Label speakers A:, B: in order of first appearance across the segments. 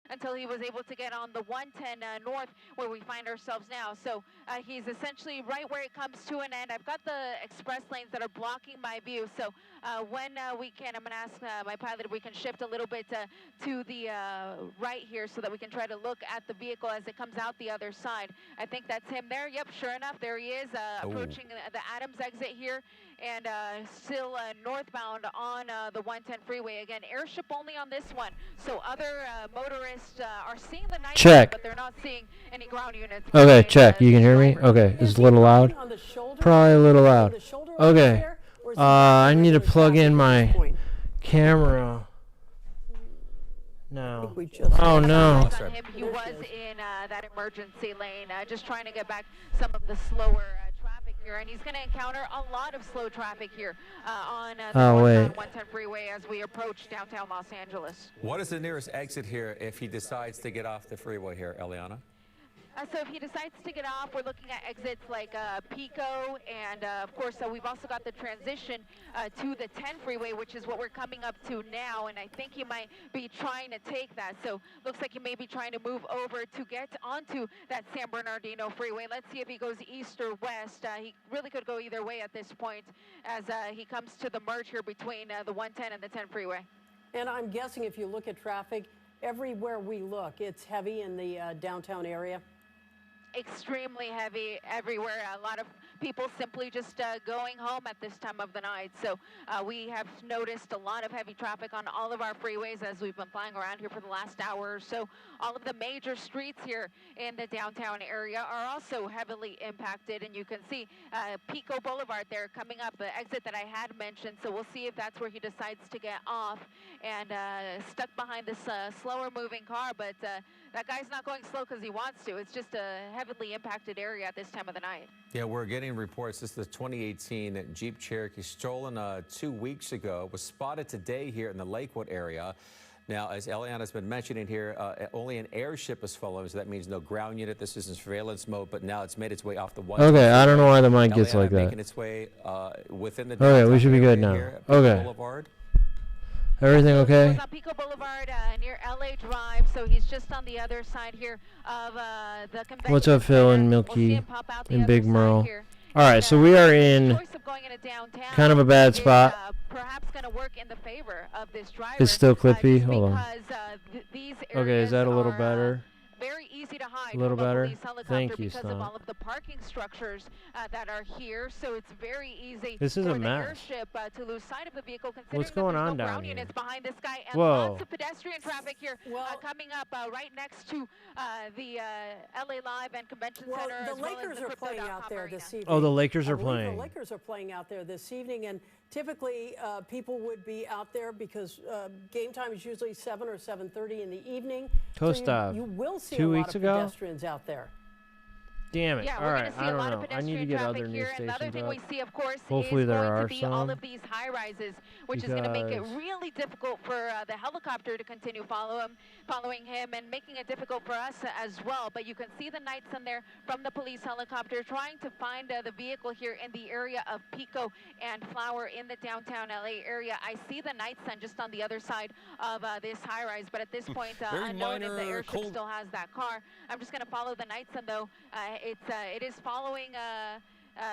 A: until he was able to get on the 110 north where we find ourselves now. So he's essentially right where it comes to an end. I've got the express lanes that are blocking my view. So when we can, I'm going to ask my pilot if we can shift a little bit to the right here so that we can try to look at the vehicle as it comes out the other side. I think that's him there. Yep, sure enough, there he is approaching the Adams exit here, and still northbound on the 110 freeway. Again, airship only on this one. So other motorists are seeing the night
B: Check.
A: but they're not seeing any ground units.
B: Okay, check. You can hear me? Okay, it's a little loud. Probably a little loud. Okay. I need to plug in my camera. No. Oh no.
A: He was in that emergency lane, just trying to get back some of the slower traffic here, and he's going to encounter a lot of slow traffic here on the 110 freeway as we approach downtown Los Angeles.
C: What is the nearest exit here if he decides to get off the freeway here, Eliana?
A: So if he decides to get off, we're looking at exits like Pico, and of course we've also got the transition to the 10 freeway, which is what we're coming up to now, and I think he might be trying to take that. So looks like he may be trying to move over to get onto that San Bernardino freeway. Let's see if he goes east or west. He really could go either way at this point as he comes to the merge here between the 110 and the 10 freeway.
D: And I'm guessing if you look at traffic, everywhere we look, it's heavy in the downtown area.
A: Extremely heavy everywhere. A lot of people simply just going home at this time of the night. So we have noticed a lot of heavy traffic on all of our freeways as we've been flying around here for the last hour or so. All of the major streets here in the downtown area are also heavily impacted, and you can see Pico Boulevard there coming up, the exit that I had mentioned. So we'll see if that's where he decides to get off, and stuck behind this slower moving car, but that guy's not going slow because he wants to. It's just a heavily impacted area at this time of the night.
C: Yeah, we're getting reports. This is the 2018 Jeep Cherokee stolen 2 weeks ago. Was spotted today here in the Lakewood area. Now, as Eliana's been mentioning here, only an airship is following, so that means no ground unit. This is in surveillance mode, but now it's made its way off the one.
B: Okay, I don't know why the mic gets like that.
C: Making its way within the.
B: Okay, we should be good now. Okay.
C: Boulevard.
B: Everything okay?
A: He's on Pico Boulevard near LA Drive, so he's just on the other side here of the convention.
B: What's up, Phil and Milky and Big Merle? All right, so we are in kind of a bad spot.
A: Perhaps going to work in the favor of this driver.
B: It's still clippy. Hold on. Okay, is that a little better?
A: Very easy to hide.
B: A little better.
A: Thank you, because of all of the parking structures that are here, so it's very easy.
B: This is a
A: for
B: mess.
A: the airship to lose sight of the vehicle.
B: What's going on
A: no
B: down
A: ground
B: here?
A: Units behind this guy, and
B: Whoa.
A: lots of pedestrian traffic here coming up right next to the LA Live and Convention Center.
D: The
A: as well
D: Lakers
A: as the
D: are playing
A: Crypto.com
D: out there
A: arena.
D: this evening.
B: Oh, the Lakers are playing.
D: The Lakers are playing out there this evening, and typically people would be out there because game time is usually 7 or 7:30 in the evening.
B: Costa,
D: so you will see
B: 2
D: a lot
B: weeks
D: of
B: ago?
D: pedestrians out there.
B: Damn it.
A: Yeah,
B: all
A: we're
B: right,
A: going to see
B: I
A: a lot
B: don't
A: of
B: know. I need to get other
A: pedestrian
B: news
A: traffic here. Another
B: stations
A: thing
B: up.
A: we see, of course,
B: Hopefully
A: is
B: there
A: going
B: are
A: to be all
B: some,
A: of these high rises, which is going to make it really difficult for the helicopter to continue following him, and making it difficult for us as well. But you can see the night sun there from the police helicopter trying to find the vehicle here in the area of Pico and Flower in the downtown LA area. I see the night sun just on the other side of this high rise, but at this point, unknown if the airship still has that car. I'm just going to follow the night sun though. It is following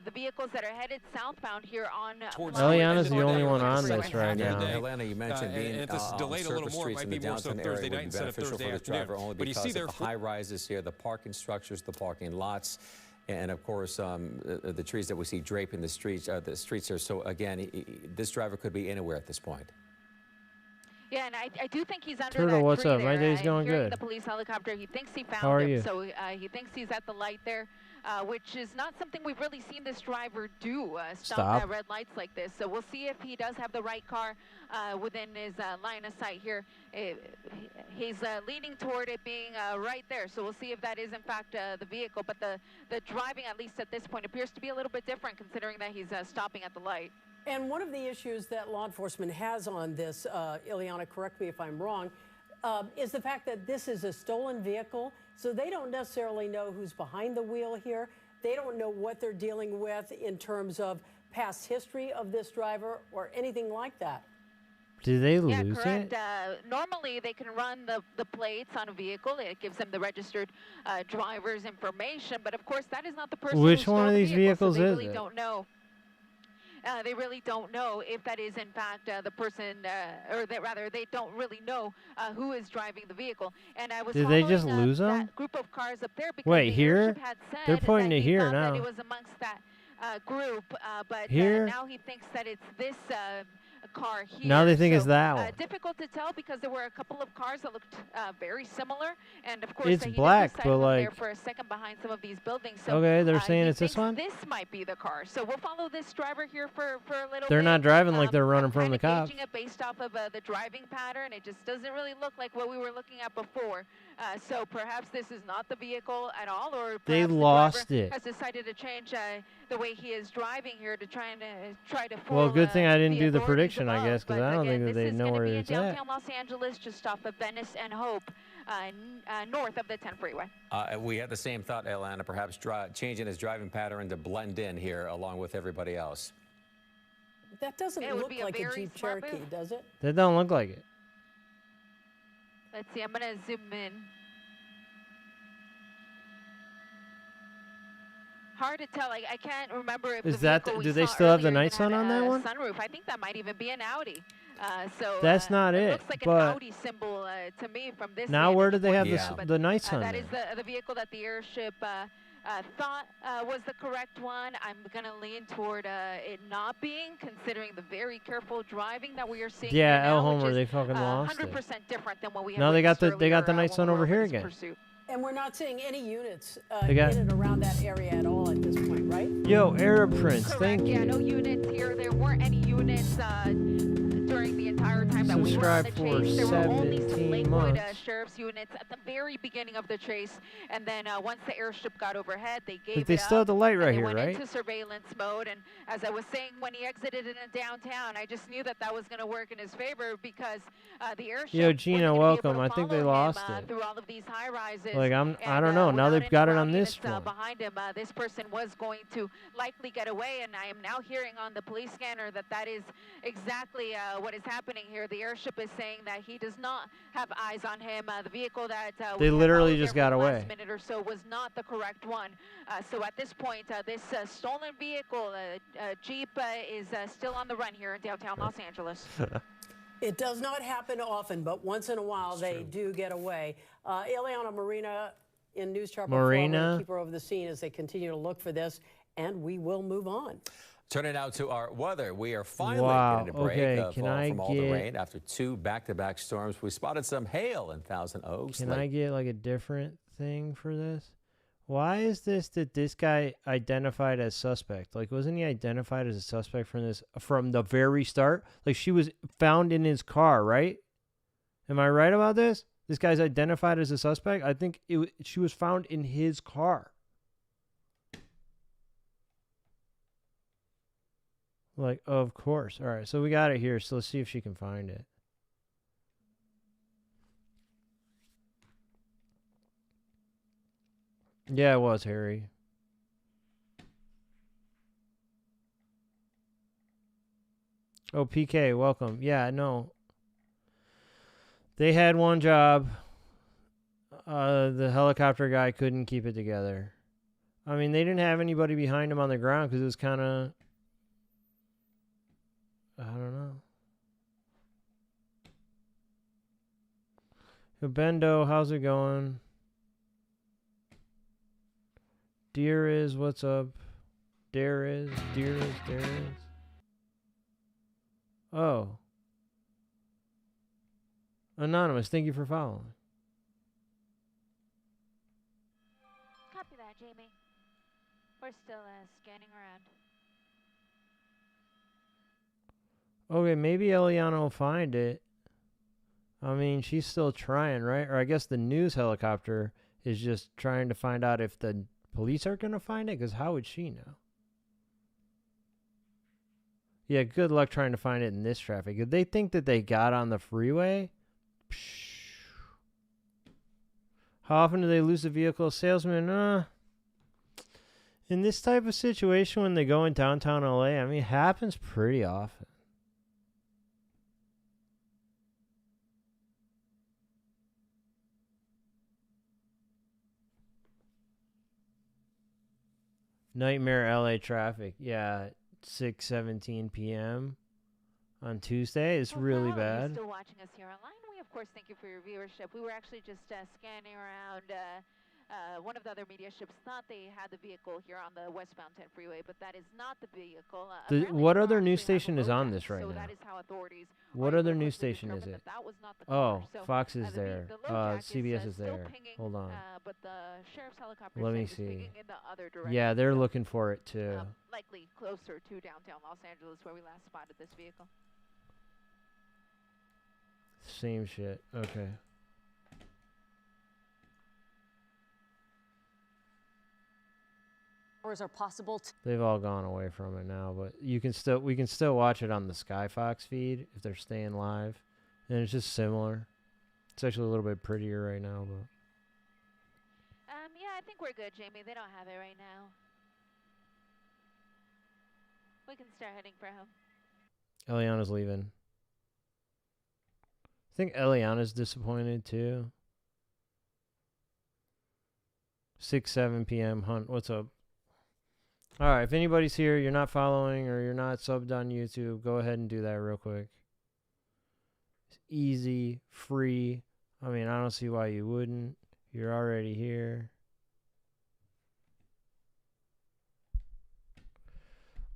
A: the vehicles that are headed southbound here on.
B: Eliana's the only one on this right now.
C: Eliana, you mentioned being
E: if this is delayed a little more, it might be more so Thursday night instead of Thursday afternoon.
C: Only
E: But you
C: because
E: see
C: of
E: there
C: the high rises here, the parking structures, the parking lots, and of course the trees that we see draping the streets here. So again, this driver could be anywhere at this point.
A: Yeah, and I do think he's under
B: Turtle,
A: that
B: what's
A: tree
B: up?
A: there.
B: My day's going
A: Hearing
B: good.
A: The police helicopter, he thinks he found
B: How are
A: him,
B: you?
A: so he thinks he's at the light there, which is not something we've really seen this driver do, stop at red lights like this. So we'll see if he does have the right car within his line of sight here. He's leaning toward it being right there, so we'll see if that is in fact the vehicle. But the driving, at least at this point, appears to be a little bit different considering that he's stopping at the light.
D: And one of the issues that law enforcement has on this, Ileana, correct me if I'm wrong, is the fact that this is a stolen vehicle, so they don't necessarily know who's behind the wheel here. They don't know what they're dealing with in terms of past history of this driver or anything like that.
B: Did they
A: Yeah,
B: lose
A: correct.
B: it?
A: Normally, they can run the plates on a vehicle. It gives them the registered driver's information. But of course, that is not the person
B: Which
A: who
B: one
A: stole
B: of
A: the
B: these
A: vehicle,
B: vehicles
A: so they
B: is
A: really
B: it?
A: don't know. They really don't know if that is in fact the person, or that rather they don't really know who is driving the vehicle. And I was
B: Did they
A: following
B: just lose them?
A: that group of cars up there because
B: Wait,
A: the
B: here?
A: airship had said
B: They're pointing
A: that
B: it
A: he
B: here
A: thought that
B: now.
A: it was amongst that group, but
B: Here?
A: now he thinks that it's this car here.
B: Now they think
A: so,
B: it's that one.
A: difficult to tell because there were a couple of cars that looked very similar, and of course
B: It's
A: he
B: black,
A: did decide
B: but
A: from there
B: like.
A: for a second behind some of these buildings. So
B: Okay, they're saying
A: he
B: it's this
A: thinks
B: one?
A: This might be the car. So we'll follow this driver here for a little bit.
B: They're not driving like they're running
A: I'm
B: from the
A: kinda
B: cops.
A: gauging it based off of the driving pattern. It just doesn't really look like what we were looking at before. So perhaps this is not the vehicle at all, or
B: They
A: perhaps
B: lost
A: the driver
B: it.
A: has decided to change the way he is driving here to try to fool,
B: Well, good thing I didn't do the
A: authorities
B: prediction, I
A: above.
B: guess, because
A: But
B: I don't
A: again,
B: think that
A: this
B: they
A: is
B: know
A: gonna
B: where
A: be in
B: it's at.
A: downtown Los Angeles, just off of Venice and Hope, north of the 10 freeway.
C: We had the same thought, Atlanta, perhaps changing his driving pattern to blend in here along with everybody else.
D: That doesn't
A: It would
D: look
A: be a
D: like a
A: very
D: Jeep
A: smart
D: Cherokee,
A: move.
D: does it?
B: That don't look like it.
A: Let's see, I'm gonna zoom in. Hard to tell. I can't remember if
B: Is
A: the
B: that
A: vehicle we
B: do they
A: saw
B: still have the
A: earlier
B: night
A: even
B: sun
A: had
B: on that
A: a
B: one?
A: sunroof. I think that might even be an Audi.
B: That's not it,
A: looks like
B: but
A: an Audi symbol to me from this.
B: now where
A: vantage
B: did they have
A: point.
C: Yeah.
A: But,
B: the night sun?
A: that is
B: then?
A: the vehicle that the airship thought was the correct one. I'm gonna lean toward it not being, considering the very careful driving that we are seeing.
B: Yeah,
A: here
B: El
A: now,
B: Homer,
A: which
B: they
A: is,
B: fucking lost it.
A: 100% different than what we had.
B: Now they got
A: witnessed
B: the
A: earlier,
B: night
A: when
B: sun
A: we
B: over
A: were
B: here
A: in this
B: again.
A: pursuit.
D: And we're not seeing any units
B: They got-
D: in and around that area at all at this point, right?
B: Yo, Arab Prince,
A: Correct.
B: thank
A: Yeah,
B: you.
A: no units here. There weren't any units during the entire time that we were on the
B: Subscribe for
A: chase. There were only some
B: 17
A: Lakewood
B: months.
A: sheriff's units at the very beginning of the chase, and then once the airship got overhead, they gave
B: But they
A: it
B: still
A: up,
B: have the light
A: and
B: right
A: they
B: here,
A: went
B: right?
A: into surveillance mode. And as I was saying, when he exited in downtown, I just knew that that was going to work in his favor because the airship.
B: Yo,
A: wasn't
B: Gina,
A: gonna be
B: welcome.
A: able to
B: I think they
A: follow him,
B: lost it.
A: through all of these high rises.
B: Like, I
A: And,
B: don't know. Now
A: without
B: they've
A: any
B: got it
A: ground
B: on this
A: units,
B: one.
A: behind him, this person was going to likely get away, and I am now hearing on the police scanner that that is exactly what is happening here. The airship is saying that he does not have eyes on him. The vehicle that we
B: They
A: had
B: literally
A: followed
B: just
A: there
B: got
A: for the
B: away.
A: last minute or so was not the correct one. So at this point, this stolen vehicle, Jeep, is still on the run here in downtown Los Angeles.
D: It does not happen often, but once in a while they do get away. Ileana Marina in News Chopper 4. I'm
B: Marina.
D: gonna keep her over the scene as they continue to look for this, and we will move on.
C: Turning now to our weather. We are finally
B: Wow,
C: getting a break
B: okay, can I
C: from all the
B: get-
C: rain. After two back-to-back storms, we spotted some hail in Thousand Oaks.
B: Can I get like a different thing for this? Why is this that this guy identified as suspect? Like, wasn't he identified as a suspect from the very start? Like, she was found in his car, right? Am I right about this? This guy's identified as a suspect. I think she was found in his car. Like, of course. All right, so we got it here. So let's see if she can find it. Yeah, it was Harry. Oh, PK, welcome. Yeah, no. They had one job. The helicopter guy couldn't keep it together. I mean, they didn't have anybody behind him on the ground because it was kind of... I don't know. Yo, Bendo, how's it going? Dear is, what's up? Dear is. Oh. Anonymous, thank you for following.
A: Copy that, Jamie. We're still scanning around.
B: Okay, maybe Eliana will find it. I mean, she's still trying, right? Or I guess the news helicopter is just trying to find out if the police are going to find it, because how would she know? Yeah, good luck trying to find it in this traffic. If they think that they got on the freeway, how often do they lose a vehicle? Salesman, in this type of situation when they go in downtown LA, I mean, it happens pretty often. Nightmare LA traffic. Yeah, 6:17 p.m. on Tuesday. It's really bad.
A: Still watching us here online. We of course thank you for your viewership. We were actually just scanning around. One of the other media ships thought they had the vehicle here on the westbound 10 freeway, but that is not the vehicle.
B: What other news station is on this right
A: so
B: now?
A: That is how authorities
B: what other news station is it?
A: That was not the
B: car.
A: So,
B: Fox is there. CBS is there.
A: Pinging,
B: hold on.
A: But the sheriff's helicopter
B: Let me see.
A: in the other direction.
B: Yeah, they're looking for it too.
A: Likely closer to downtown Los Angeles where we last spotted this vehicle.
B: Same shit. Okay.
F: Are possible.
B: They've all gone away from it now, but we can still watch it on the Skyfox feed if they're staying live, and it's just similar. It's actually a little bit prettier right now, but.
A: Yeah, I think we're good, Jamie. They don't have it right now. We can start heading for home.
B: Eliana's leaving. I think Eliana's disappointed too. 6-7 p.m. Hunt, what's up? All right, if anybody's here, you're not following or you're not subbed on YouTube, go ahead and do that real quick. It's easy, free. I mean, I don't see why you wouldn't. You're already here.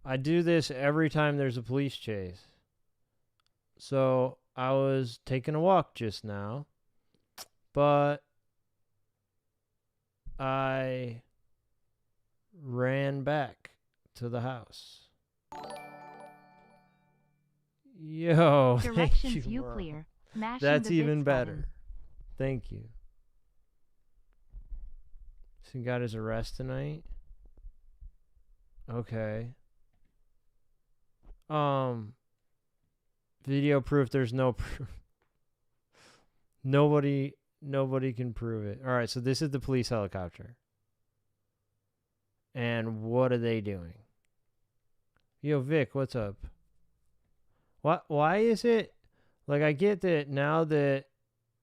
B: I do this every time there's a police chase. So I was taking a walk just now, but I ran back to the house. Yo,
G: directions you
B: bro.
G: clear.
B: That's even better. Thank you. So he got his arrest tonight. Okay. Video proof. There's no proof. Nobody can prove it. All right, so this is the police helicopter. And what are they doing? Yo, Vic, what's up? Why is it like I get that now that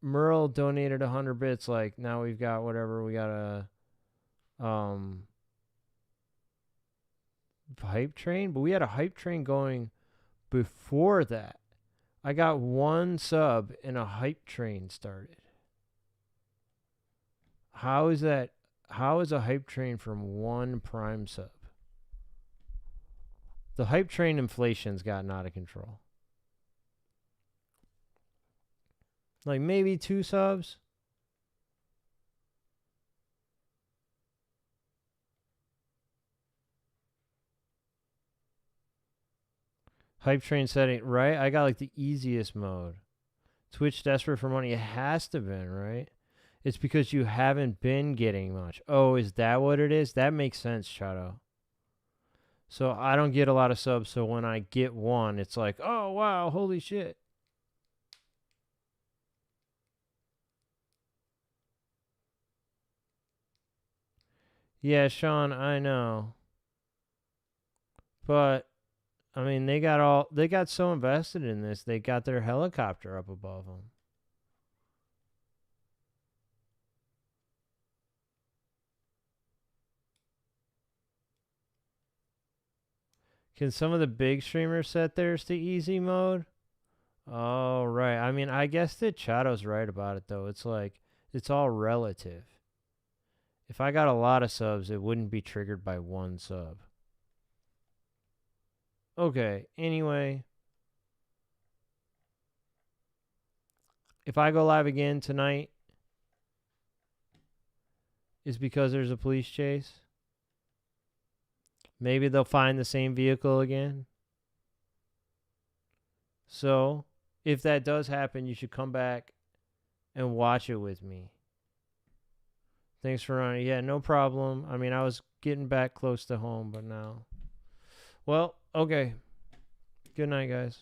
B: Merle donated 100 bits, like now we've got whatever, we got a hype train, but we had a hype train going before that. I got one sub and a hype train started. How is that? How is a hype train from one prime sub? The hype train inflation's gotten out of control. Like maybe 2 subs. Hype train setting, right? I got like the easiest mode. Twitch desperate for money. It has to have been, right? It's because you haven't been getting much. Oh, is that what it is? That makes sense, Chato. So I don't get a lot of subs, so when I get one, it's like, oh, wow, holy shit. Yeah, Sean, I know. But, I mean, they got so invested in this, they got their helicopter up above them. Can some of the big streamers set theirs to easy mode? Oh, right. I mean, I guess that Chato's right about it, though. It's like, it's all relative. If I got a lot of subs, it wouldn't be triggered by one sub. Okay, anyway. If I go live again tonight, it's because there's a police chase. Maybe they'll find the same vehicle again. So, if that does happen, you should come back and watch it with me. Thanks for running. Yeah, no problem. I mean, I was getting back close to home, but now. Well, okay. Good night, guys.